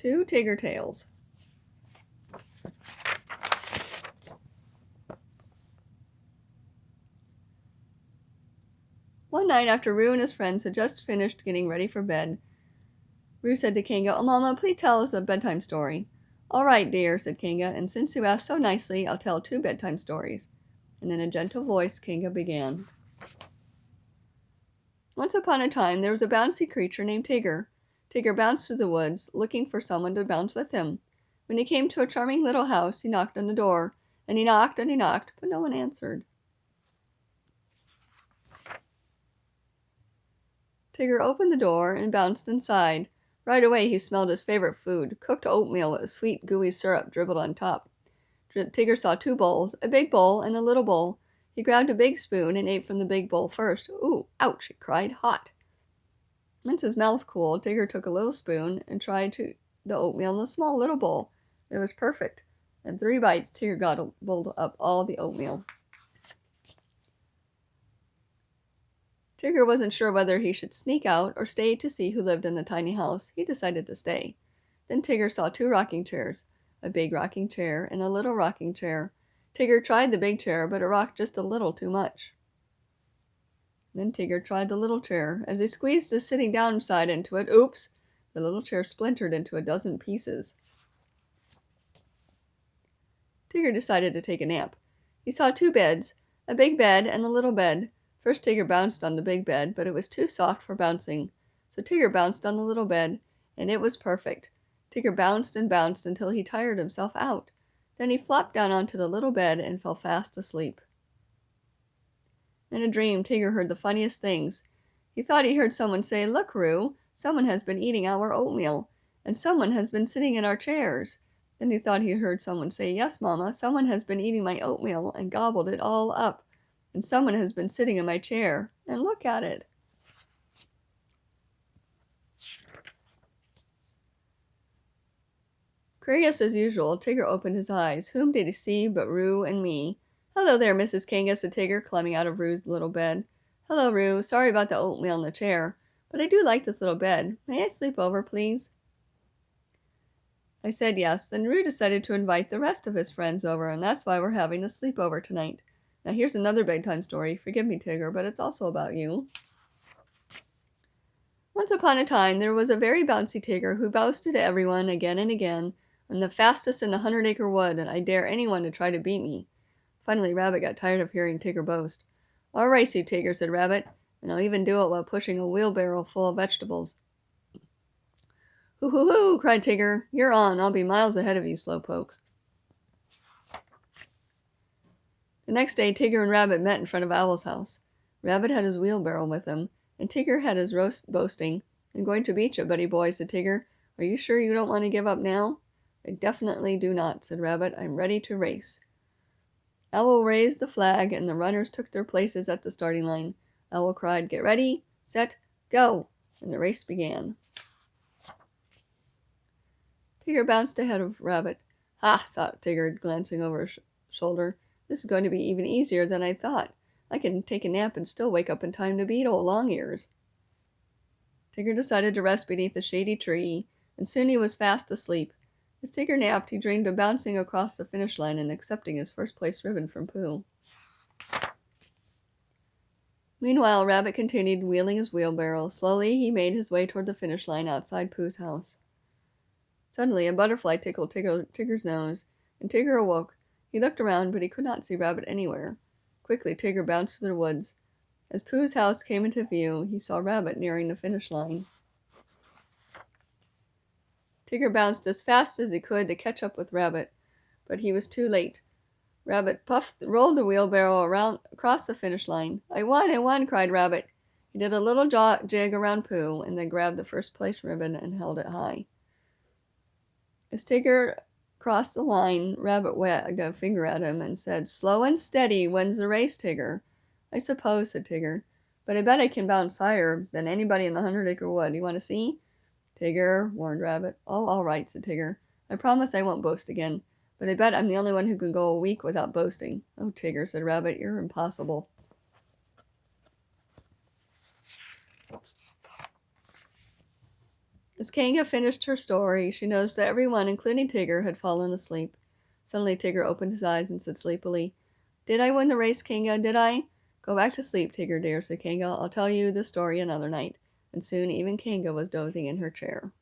Two Tigger Tales. One night after Roo and his friends had just finished getting ready for bed, Roo said to Kanga, "Oh, Mama, please tell us a bedtime story." "All right, dear," said Kanga, "and since you asked so nicely, I'll tell 2 bedtime stories." And in a gentle voice, Kanga began. Once upon a time, there was a bouncy creature named Tigger. Tigger bounced through the woods, looking for someone to bounce with him. When he came to a charming little house, he knocked on the door, and he knocked, but no one answered. Tigger opened the door and bounced inside. Right away he smelled his favorite food, cooked oatmeal with sweet gooey syrup dribbled on top. Tigger saw 2 bowls, a big bowl and a little bowl. He grabbed a big spoon and ate from the big bowl first. "Ooh, ouch," he cried, "hot." Once his mouth cooled, Tigger took a little spoon and tried the oatmeal in the small little bowl. It was perfect. In 3 bites, Tigger gobbled up all the oatmeal. Tigger wasn't sure whether he should sneak out or stay to see who lived in the tiny house. He decided to stay. Then Tigger saw 2 rocking chairs, a big rocking chair and a little rocking chair. Tigger tried the big chair, but it rocked just a little too much. Then Tigger tried the little chair. As he squeezed his sitting down side into it, oops, the little chair splintered into a dozen pieces. Tigger decided to take a nap. He saw 2 beds, a big bed and a little bed. First Tigger bounced on the big bed, but it was too soft for bouncing. So Tigger bounced on the little bed, and it was perfect. Tigger bounced and bounced until he tired himself out. Then he flopped down onto the little bed and fell fast asleep. In a dream, Tigger heard the funniest things. He thought he heard someone say, "Look, Roo, someone has been eating our oatmeal, and someone has been sitting in our chairs." Then he thought he heard someone say, "Yes, Mama, someone has been eating my oatmeal and gobbled it all up. And someone has been sitting in my chair, and look at it." Curious as usual, Tigger opened his eyes. Whom did he see but Roo and me? "Hello there, Mrs. Kanga," said Tigger, climbing out of Roo's little bed. "Hello, Roo. Sorry about the oatmeal in the chair, but I do like this little bed. May I sleep over, please?" I said yes. Then Roo decided to invite the rest of his friends over, and that's why we're having a sleepover tonight. Now here's another bedtime story. Forgive me, Tigger, but it's also about you. Once upon a time, there was a very bouncy Tigger who boasted to everyone again and again, "I'm the fastest in the 100-acre wood, and I dare anyone to try to beat me." Finally, Rabbit got tired of hearing Tigger boast. "I'll race you, Tigger," said Rabbit, "and I'll even do it while pushing a wheelbarrow full of vegetables." "Hoo, hoo, hoo!" cried Tigger. "You're on. I'll be miles ahead of you, slowpoke." The next day, Tigger and Rabbit met in front of Owl's house. Rabbit had his wheelbarrow with him, and Tigger had his roast boasting. "I'm going to beat you, buddy boy," said Tigger. "Are you sure you don't want to give up now?" "I definitely do not," said Rabbit. "I'm ready to race." Owl raised the flag, and the runners took their places at the starting line. Owl cried, "Get ready, set, go!" and the race began. Tigger bounced ahead of Rabbit. "Ha!" thought Tigger, glancing over his shoulder. "This is going to be even easier than I thought. I can take a nap and still wake up in time to beat old Longears." Tigger decided to rest beneath a shady tree, and soon he was fast asleep. As Tigger napped, he dreamed of bouncing across the finish line and accepting his first-place ribbon from Pooh. Meanwhile, Rabbit continued wheeling his wheelbarrow. Slowly, he made his way toward the finish line outside Pooh's house. Suddenly, a butterfly tickled Tigger's nose, and Tigger awoke. He looked around, but he could not see Rabbit anywhere. Quickly, Tigger bounced through the woods. As Pooh's house came into view, he saw Rabbit nearing the finish line. Tigger bounced as fast as he could to catch up with Rabbit, but he was too late. Rabbit rolled the wheelbarrow across the finish line. I won, cried Rabbit. He did a little jig around Pooh, and then grabbed the first-place ribbon and held it high. As Tigger crossed the line, Rabbit wagged a finger at him and said, "Slow and steady wins the race, Tigger." "I suppose," said Tigger, "but I bet I can bounce higher than anybody in the 100-acre wood. You want to see?" "Tigger," warned Rabbit. "Oh, all right," said Tigger. "I promise I won't boast again, but I bet I'm the only one who can go a week without boasting." "Oh, Tigger," said Rabbit, "you're impossible." As Kanga finished her story, she noticed that everyone, including Tigger, had fallen asleep. Suddenly Tigger opened his eyes and said sleepily, "Did I win the race, Kanga? Did I?" "Go back to sleep, Tigger dear," said Kanga. "I'll tell you the story another night." And soon even Kanga was dozing in her chair.